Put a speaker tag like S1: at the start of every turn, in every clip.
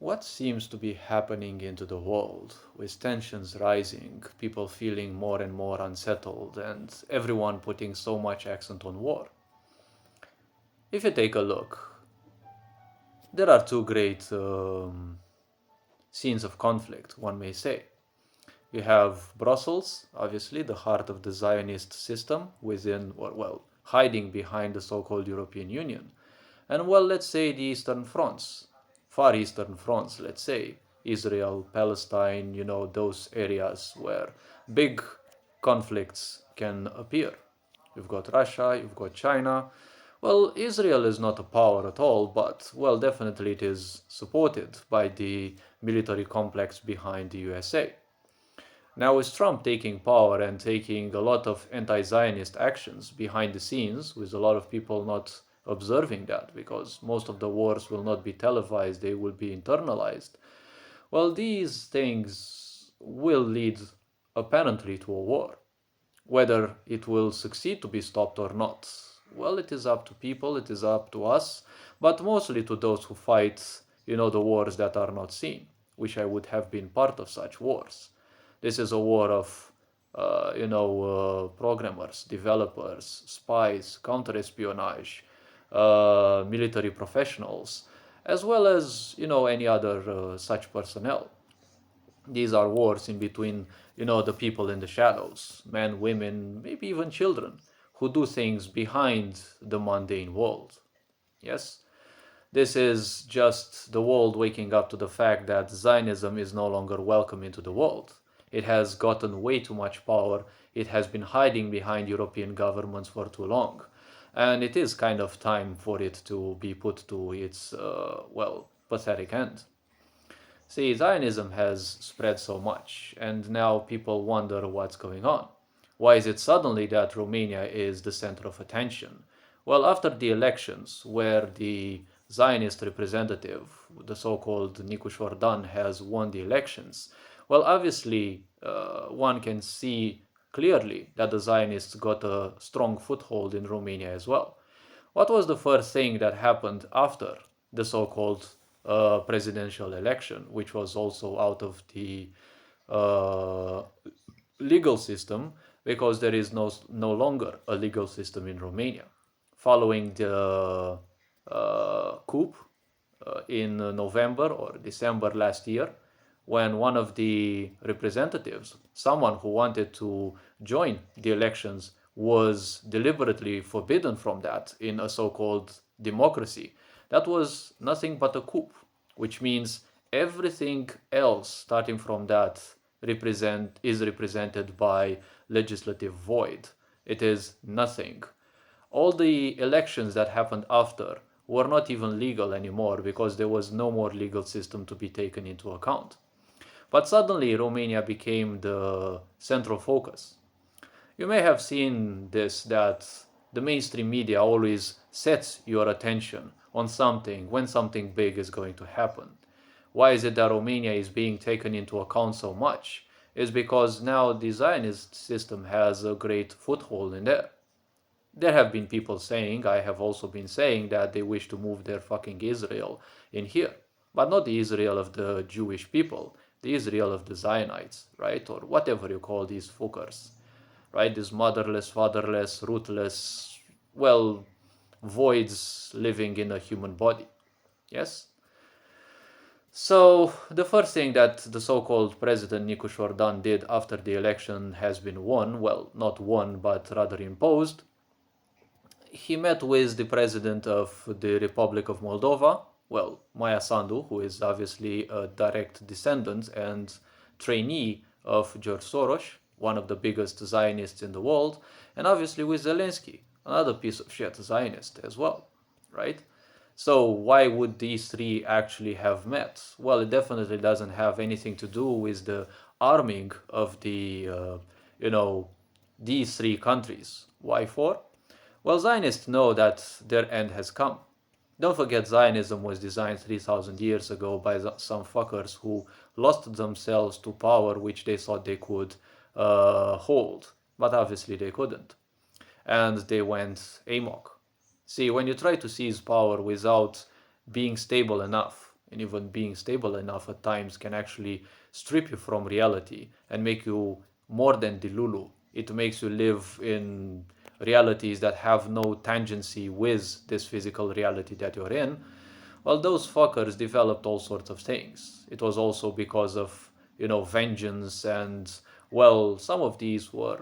S1: What seems to be happening into the world, with tensions rising, people feeling more and more unsettled, and everyone putting so much accent on war? If you take a look, there are two great scenes of conflict, one may say. You have Brussels, obviously the heart of the Zionist system, within, or well, hiding behind the so-called European Union. And well, let's say the Eastern Fronts, Far Eastern Fronts, let's say, Israel, Palestine, those areas where big conflicts can appear. You've got Russia, you've got China. Well, Israel is not a power at all, but, well, definitely it is supported by the military complex behind the USA. Now, with Trump taking power and taking a lot of anti Zionist actions behind the scenes, with a lot of people not observing that because most of the wars will not be televised, they will be internalized. Well, these things will lead apparently to a war. Whether it will succeed to be stopped or not, well, it is up to people, it is up to us, but mostly to those who fight, the wars that are not seen. Wish I would have been part of such wars. This is a war of, programmers, developers, spies, counter-espionage, military professionals, as well as, any other such personnel. These are wars in between, the people in the shadows, men, women, maybe even children, who do things behind the mundane world. Yes? This is just the world waking up to the fact that Zionism is no longer welcome into the world. It has gotten way too much power. It has been hiding behind European governments for too long. And it is kind of time for it to be put to its, pathetic end. See, Zionism has spread so much, and now people wonder what's going on. Why is it suddenly that Romania is the center of attention? Well, after the elections, where the Zionist representative, the so-called Nicu Șordan, has won the elections, well, obviously, one can see clearly that the Zionists got a strong foothold in Romania as well. What was the first thing that happened after the so-called presidential election, which was also out of the uh, legal system, because there is no longer a legal system in Romania. Following the coup in November or December last year, when one of the representatives, someone who wanted to join the elections, was deliberately forbidden from that in a so-called democracy. That was nothing but a coup, which means everything else starting from that is represented by legislative void. It is nothing. All the elections that happened after were not even legal anymore because there was no more legal system to be taken into account. But suddenly Romania became the central focus. You may have seen this, that the mainstream media always sets your attention on something when something big is going to happen. Why is it that Romania is being taken into account so much? Is because now the Zionist system has a great foothold in there. There have been people saying, I have also been saying, that they wish to move their fucking Israel in here. But not the Israel of the Jewish people, the Israel of the Zionites, right? Or whatever you call these fuckers, right? These motherless, fatherless, rootless, well, voids living in a human body. Yes? So, the first thing that the so-called President Nicu Șordan did after the election has been won, well, not won, but rather imposed. He met with the president of the Republic of Moldova, well, Maia Sandu, who is obviously a direct descendant and trainee of George Soros, one of the biggest Zionists in the world, and obviously with Zelensky, another piece of shit Zionist as well, right? So why would these three actually have met? Well, it definitely doesn't have anything to do with the arming of the, these three countries. Why for? Well, Zionists know that their end has come. Don't forget, Zionism was designed 3,000 years ago by some fuckers who lost themselves to power which they thought they could hold, but obviously they couldn't. And they went amok. See, when you try to seize power without being stable enough, and even being stable enough at times can actually strip you from reality and make you more than Delulu. It makes you live in realities that have no tangency with this physical reality that you're in. Well, those fuckers developed all sorts of things. It was also because of, vengeance and, well, some of these were,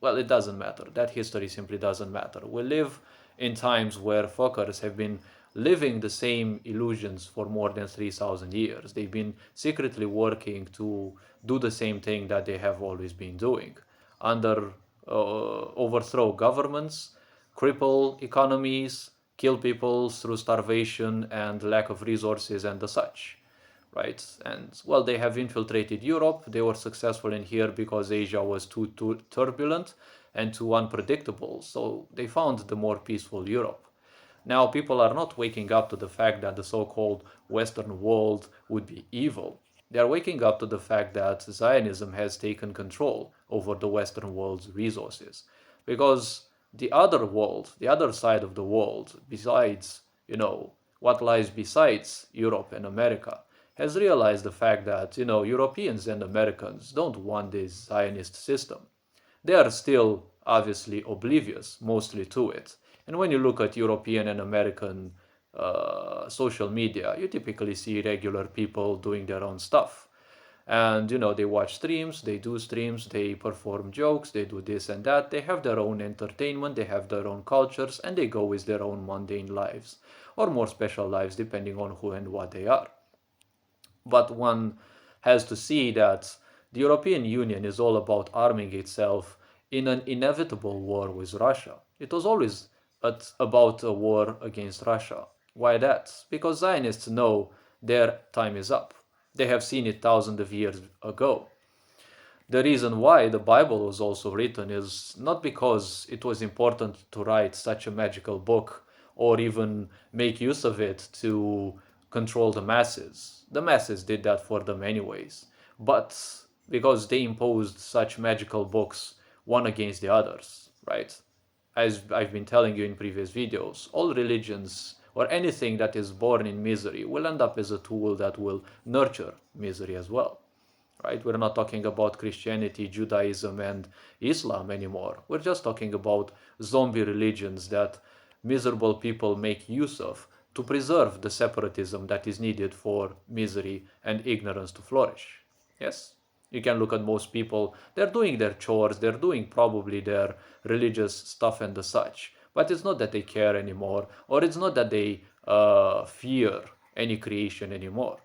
S1: well, it doesn't matter. That history simply doesn't matter. We live in times where fuckers have been living the same illusions for more than 3,000 years. They've been secretly working to do the same thing that they have always been doing under overthrow governments, cripple economies, kill people through starvation and lack of resources and the such, right? And well, they have infiltrated Europe. They were successful in here because Asia was too turbulent and too unpredictable. So they found the more peaceful Europe. Now, people are not waking up to the fact that the so called Western world would be evil. They are waking up to the fact that Zionism has taken control over the Western world's resources. Because the other world, the other side of the world, besides, what lies besides Europe and America, has realized the fact that, Europeans and Americans don't want this Zionist system. They are still obviously oblivious mostly to it. And when you look at European and American social media, you typically see regular people doing their own stuff. And they watch streams, they do streams, they perform jokes, they do this and that. They have their own entertainment, they have their own cultures, and they go with their own mundane lives or more special lives depending on who and what they are. But one has to see that the European Union is all about arming itself in an inevitable war with Russia. It was always about a war against Russia. Why that? Because Zionists know their time is up. They have seen it thousands of years ago. The reason why the Bible was also written is not because it was important to write such a magical book or even make use of it to control the masses. The masses did that for them anyways. But because they imposed such magical books one against the others, right? As I've been telling you in previous videos, all religions or anything that is born in misery will end up as a tool that will nurture misery as well, right? We're not talking about Christianity, Judaism, and Islam anymore. We're just talking about zombie religions that miserable people make use of to preserve the separatism that is needed for misery and ignorance to flourish. Yes? You can look at most people, they're doing their chores, they're doing probably their religious stuff and the such. But it's not that they care anymore, or it's not that they fear any creation anymore,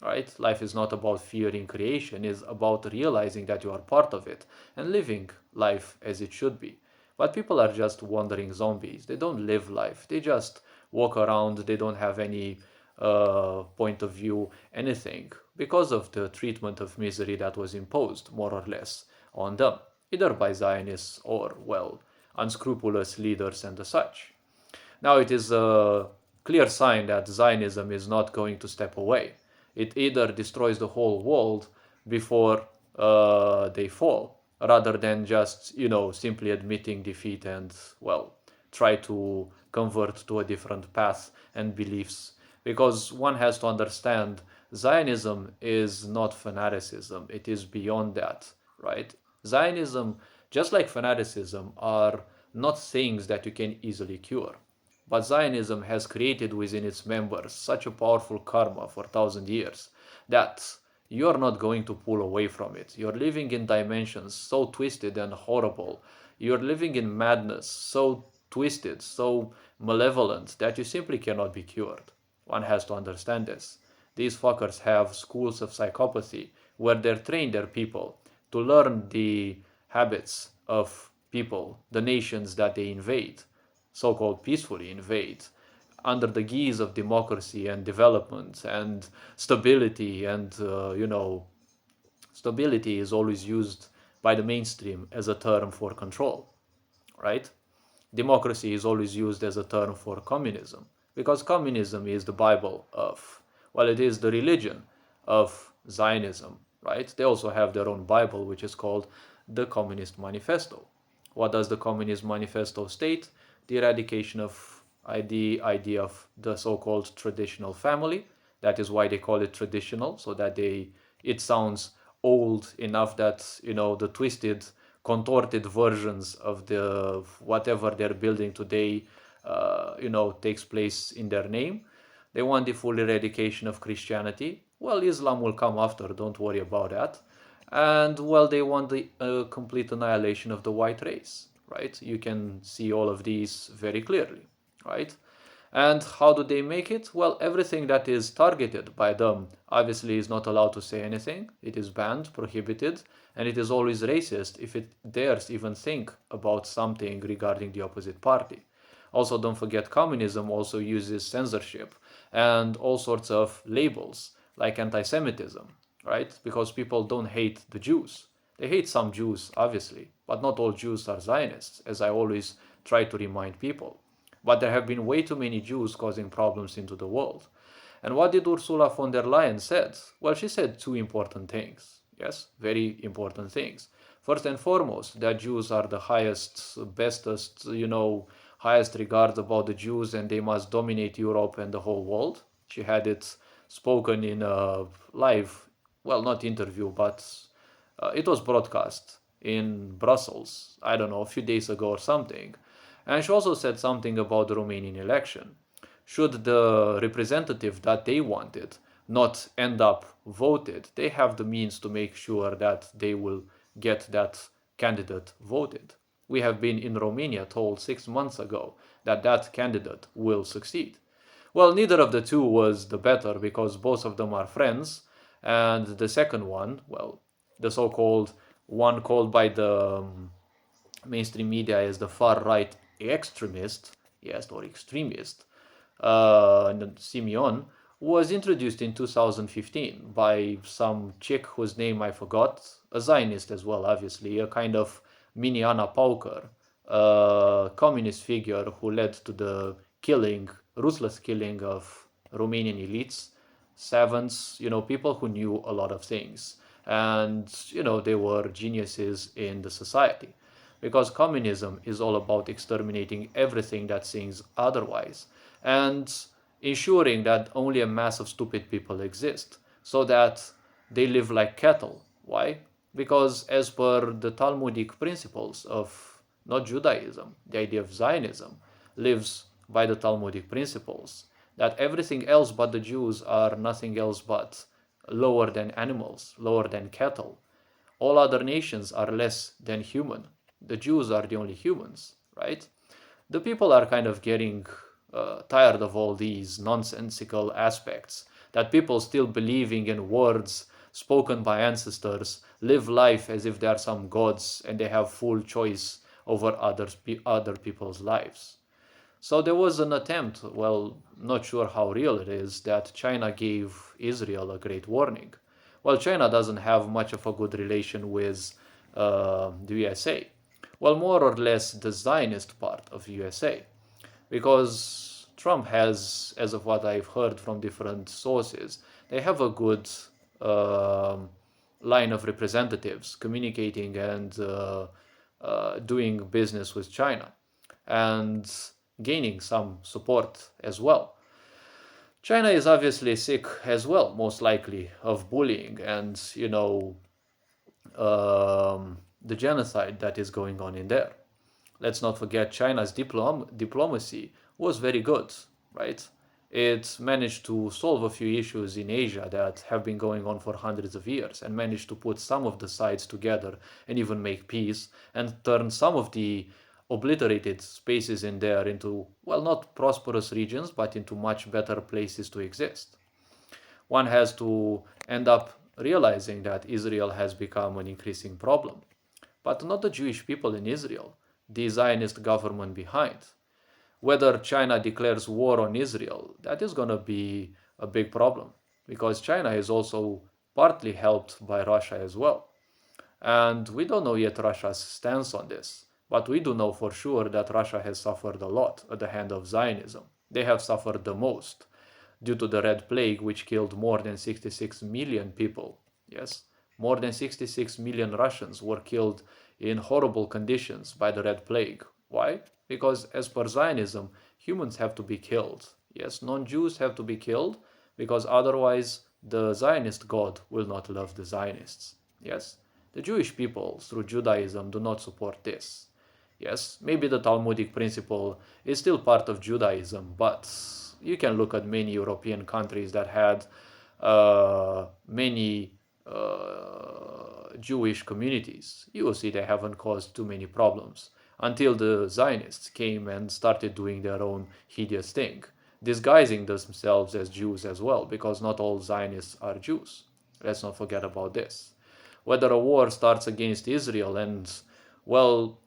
S1: right? Life is not about fearing creation, it's about realizing that you are part of it and living life as it should be. But people are just wandering zombies. They don't live life. They just walk around. They don't have any point of view, anything, because of the treatment of misery that was imposed, more or less, on them, either by Zionists or, well, unscrupulous leaders and the such. Now, it is a clear sign that Zionism is not going to step away. It either destroys the whole world before they fall, rather than just, simply admitting defeat and, well, try to convert to a different path and beliefs. Because one has to understand Zionism is not fanaticism, it is beyond that, right? Zionism, just like fanaticism, are not things that you can easily cure. But Zionism has created within its members such a powerful karma for 1,000 years that you're not going to pull away from it. You're living in dimensions so twisted and horrible. You're living in madness so twisted, so malevolent that you simply cannot be cured. One has to understand this. These fuckers have schools of psychopathy where they train their people to learn the habits of people, the nations that they invade, so called peacefully invade, under the guise of democracy and development and stability. And, stability is always used by the mainstream as a term for control, right? Democracy is always used as a term for communism because communism is the Bible of, well, it is the religion of Zionism, right? They also have their own Bible, which is called the Communist Manifesto. What does the Communist Manifesto state? The eradication of the idea of the so-called traditional family, That is why they call it traditional, so that it sounds old enough that the twisted, contorted versions of the whatever they're building today, takes place in their name. They want the full eradication of Christianity. Well, Islam will come after, don't worry about that. And well, they want the complete annihilation of the white race, right? You can see all of these very clearly, right? And how do they make it? Well, everything that is targeted by them obviously is not allowed to say anything. It is banned, prohibited, and it is always racist if it dares even think about something regarding the opposite party. Also, don't forget, communism also uses censorship and all sorts of labels like anti-Semitism, right? Because people don't hate the Jews. They hate some Jews, obviously, but not all Jews are Zionists, as I always try to remind people. But there have been way too many Jews causing problems into the world. And what did Ursula von der Leyen said? Well, she said two important things. Yes, very important things. First and foremost, that Jews are the highest, bestest, highest regard about the Jews, and they must dominate Europe and the whole world. She had it spoken in a live, well, not interview, but it was broadcast in Brussels, I don't know, a few days ago or something. And she also said something about the Romanian election. Should the representative that they wanted not end up voted, they have the means to make sure that they will get that candidate voted. We have been in Romania told 6 months ago that that candidate will succeed. Well, neither of the two was the better because both of them are friends. And the second one, well, the so called one called by the mainstream media as the far right extremist, yes, or extremist, Simeon, was introduced in 2015 by some chick whose name I forgot, a Zionist as well, obviously, a kind of mini Anna Pauker, a communist figure who led to the killing, ruthless killing of Romanian elites, savants, people who knew a lot of things. And, they were geniuses in the society. Because communism is all about exterminating everything that thinks otherwise and ensuring that only a mass of stupid people exist so that they live like cattle. Why? Because as per the Talmudic principles of not Judaism, the idea of Zionism lives by the Talmudic principles that everything else but the Jews are nothing else but lower than animals, lower than cattle. All other nations are less than human. The Jews are the only humans, right? The people are kind of getting tired of all these nonsensical aspects that people still believing in words spoken by ancestors, live life as if they are some gods and they have full choice over other people's lives. So there was an attempt, well, not sure how real it is, that China gave Israel a great warning. Well, China doesn't have much of a good relation with the USA. Well, more or less the Zionist part of USA, because Trump has, as of what I've heard from different sources, they have a good um line of representatives communicating and doing business with China and gaining some support as well. China is obviously sick as well, most likely, of bullying and, the genocide that is going on in there. Let's not forget China's diplomacy was very good, right? It managed to solve a few issues in Asia that have been going on for hundreds of years and managed to put some of the sides together and even make peace and turn some of the obliterated spaces in there into, well, not prosperous regions, but into much better places to exist. One has to end up realizing that Israel has become an increasing problem. But not the Jewish people in Israel, the Zionist government behind. Whether China declares war on Israel, that is going to be a big problem because China is also partly helped by Russia as well. And we don't know yet Russia's stance on this, but we do know for sure that Russia has suffered a lot at the hand of Zionism. They have suffered the most due to the Red Plague, which killed more than 66 million people. Yes, more than 66 million Russians were killed in horrible conditions by the Red Plague. Why? Because as per Zionism, humans have to be killed. Yes, non Jews have to be killed, because otherwise the Zionist God will not love the Zionists. Yes, the Jewish people through Judaism do not support this. Yes, maybe the Talmudic principle is still part of Judaism, but you can look at many European countries that had many Jewish communities. You will see they haven't caused too many problems until the Zionists came and started doing their own hideous thing, disguising themselves as Jews as well, because not all Zionists are Jews. Let's not forget about this. Whether a war starts against Israel and, well,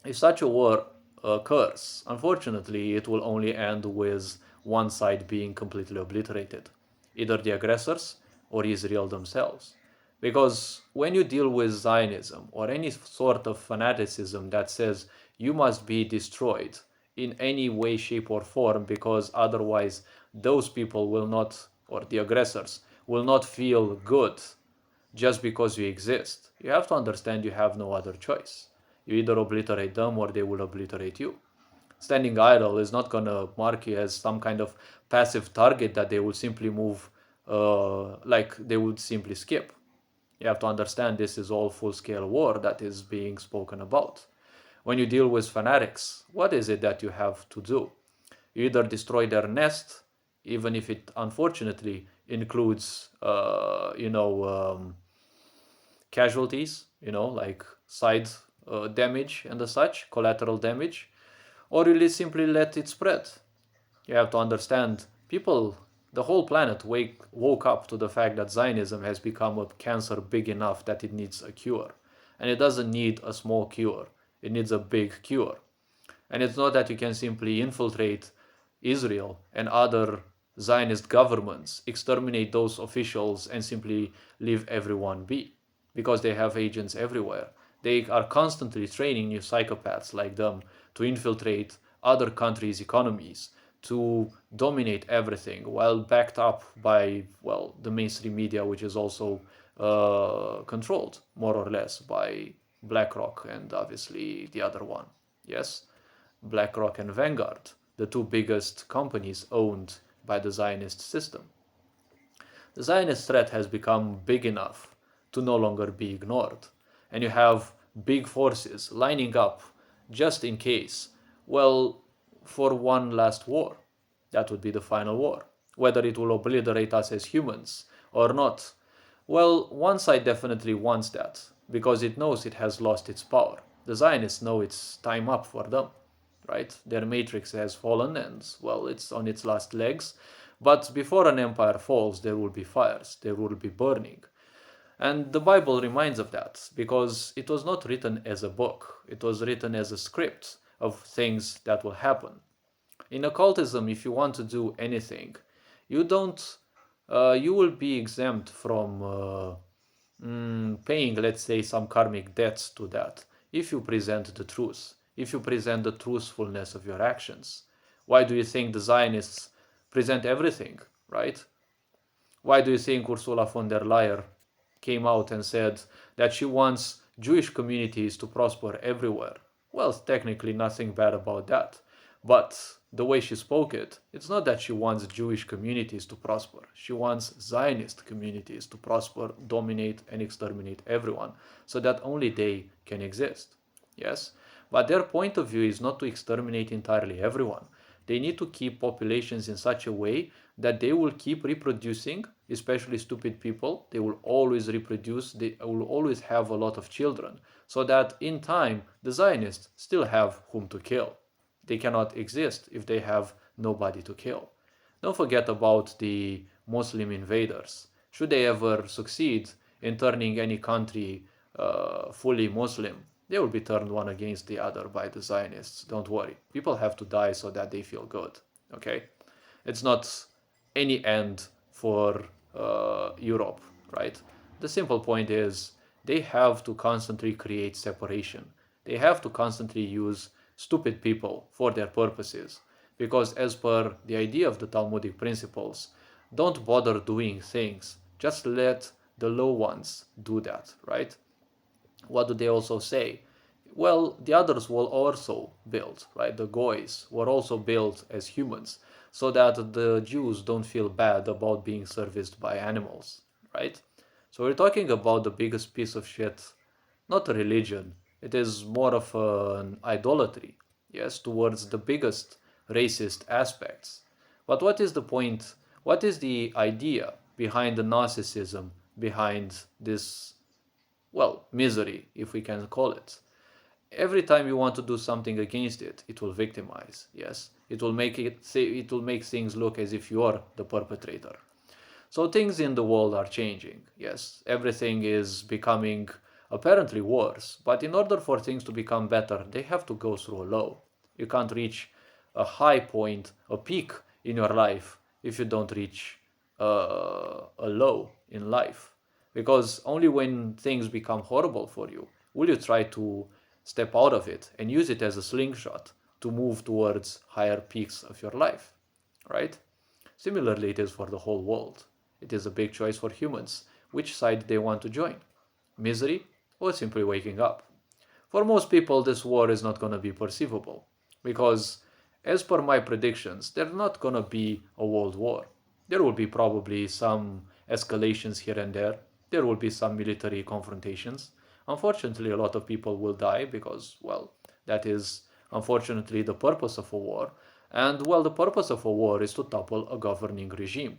S1: if such a war occurs, unfortunately, it will only end with one side being completely obliterated, either the aggressors or Israel themselves. Because when you deal with Zionism or any sort of fanaticism that says you must be destroyed in any way, shape, or form, because otherwise those people will not, or the aggressors, will not feel good just because you exist. You have to understand you have no other choice. You either obliterate them or they will obliterate you. Standing idle is not going to mark you as some kind of passive target that they will simply move, like they would simply skip. You have to understand this is all full scale war that is being spoken about. When you deal with fanatics, what is it that you have to do? You either destroy their nest, even if it unfortunately includes, casualties, like side damage and the such, collateral damage, or you simply let it spread. You have to understand people, the whole planet woke up to the fact that Zionism has become a cancer big enough that it needs a cure. And it doesn't need a small cure, it needs a big cure. And it's not that you can simply infiltrate Israel and other Zionist governments, exterminate those officials, and simply leave everyone be, because they have agents everywhere. They are constantly training new psychopaths like them to infiltrate other countries' economies, to dominate everything, while backed up by, well, the mainstream media, which is also controlled more or less by BlackRock and obviously the other one. Yes? BlackRock and Vanguard, the two biggest companies owned by the Zionist system. The Zionist threat has become big enough to no longer be ignored, and you have big forces lining up just in case, well, for one last war. That would be the final war. Whether it will obliterate us as humans or not, well, one side definitely wants that because it knows it has lost its power. The Zionists know it's time up for them, right? Their matrix has fallen and, well, it's on its last legs. But before an empire falls, there will be fires, there will be burning. And the Bible reminds of that because it was not written as a book, it was written as a script of things that will happen. In occultism, if you want to do anything, you don't, you will be exempt from paying, let's say, some karmic debts to that if you present the truth, if you present the truthfulness of your actions. Why do you think the Zionists present everything, right? Why do you think Ursula von der Leyen came out and said that she wants Jewish communities to prosper everywhere? Well, technically nothing bad about that. But the way she spoke it, it's not that she wants Jewish communities to prosper. She wants Zionist communities to prosper, dominate, and exterminate everyone, so that only they can exist. Yes? But their point of view is not to exterminate entirely everyone. They need to keep populations in such a way that they will keep reproducing, especially stupid people. They will always reproduce, they will always have a lot of children, so that in time the Zionists still have whom to kill. They cannot exist if they have nobody to kill. Don't forget about the Muslim invaders. Should they ever succeed in turning any country fully Muslim, they will be turned one against the other by the Zionists. Don't worry. People have to die so that they feel good. Okay? It's not any end for Europe, right? The simple point is they have to constantly create separation. They have to constantly use stupid people for their purposes. Because, as per the idea of the Talmudic principles, don't bother doing things, just let the low ones do that, right? What do they also say? Well, the others were also built, right? The Goys were also built as humans. so that the Jews don't feel bad about being serviced by animals, right? So we're talking about the biggest piece of shit, not a religion. It is more of an idolatry, yes, towards the biggest racist aspects. But what is the point? What is the idea behind the narcissism, behind this, well, misery, if we can call it? Every time you want to do something against it, it will victimize. Yes, it will make things look as if you are the perpetrator. So things in the world are changing. Yes, everything is becoming apparently worse. But in order for things to become better, they have to go through a low. You can't reach a high point, a peak in your life if you don't reach a low in life. Because only when things become horrible for you will you try to step out of it and use it as a slingshot to move towards higher peaks of your life, right? Similarly, it is for the whole world. It is a big choice for humans which side they want to join, misery or simply waking up. For most people, this war is not going to be perceivable because, as per my predictions, there's not going to be a world war. There will be probably some escalations here and there. There will be some military confrontations. Unfortunately, a lot of people will die because, well, that is unfortunately the purpose of a war. And, well, the purpose of a war is to topple a governing regime.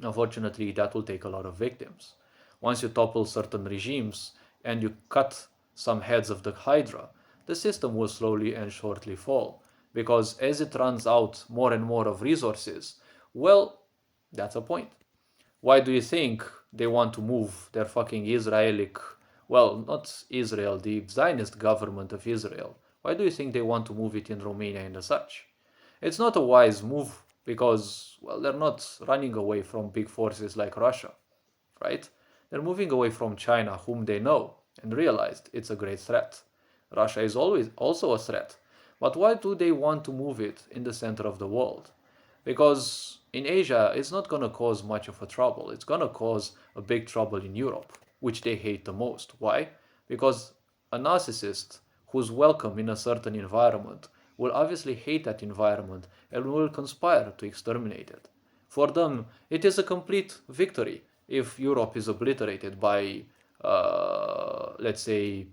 S1: Unfortunately, that will take a lot of victims. Once you topple certain regimes and you cut some heads of the Hydra, the system will slowly and shortly fall. Because as it runs out more and more of resources, well, that's a point. Why do you think they want to move their fucking well, not Israel, the Zionist government of Israel? Why do you think they want to move it in Romania and such? It's not a wise move because, well, they're not running away from big forces like Russia, right? They're moving away from China, whom they know and realized it's a great threat. Russia is always also a threat. But why do they want to move it in the center of the world? Because in Asia, it's not going to cause much of a trouble. It's going to cause a big trouble in Europe, which they hate the most. Why? Because a narcissist who's welcome in a certain environment will obviously hate that environment and will conspire to exterminate it. For them, it is a complete victory if Europe is obliterated by, let's say,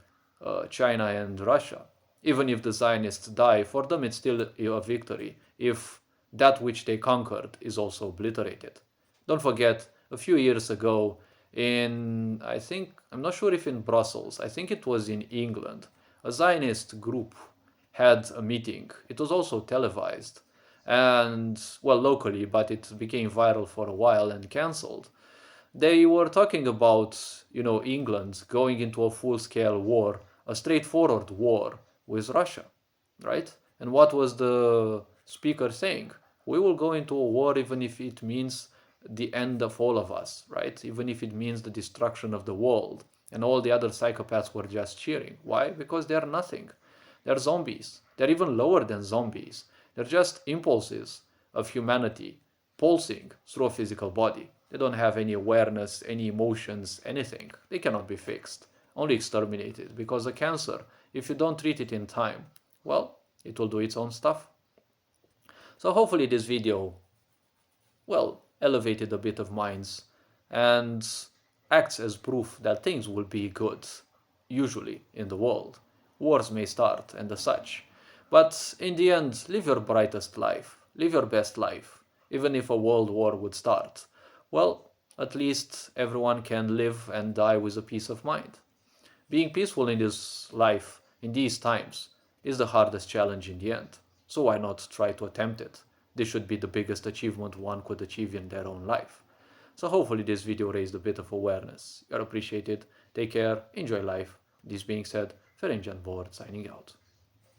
S1: China and Russia. Even if the Zionists die, for them it's still a victory if that which they conquered is also obliterated. Don't forget, a few years ago, I think, I'm not sure if in Brussels, I think it was in England, a Zionist group had a meeting. It was also televised and, well, locally, but it became viral for a while and cancelled. They were talking about, England going into a full-scale war, a straightforward war with Russia, right? And what was the speaker saying? We will go into a war even if it means the end of all of us, right? Even if it means the destruction of the world. And all the other psychopaths were just cheering. Why? Because they're nothing. They're zombies. They're even lower than zombies. They're just impulses of humanity pulsing through a physical body. They don't have any awareness, any emotions, anything. They cannot be fixed, only exterminated. Because a cancer, if you don't treat it in time, well, it will do its own stuff. So hopefully this video, well, elevated a bit of minds and acts as proof that things will be good, usually, in the world. Wars may start and as such. But in the end, live your brightest life, live your best life, even if a world war would start. Well, at least everyone can live and die with a peace of mind. Being peaceful in this life, in these times, is the hardest challenge in the end. So why not try to attempt it? This should be the biggest achievement one could achieve in their own life. So hopefully this video raised a bit of awareness. You're appreciated. Take care. Enjoy life. This being said, Ferenc Board signing out.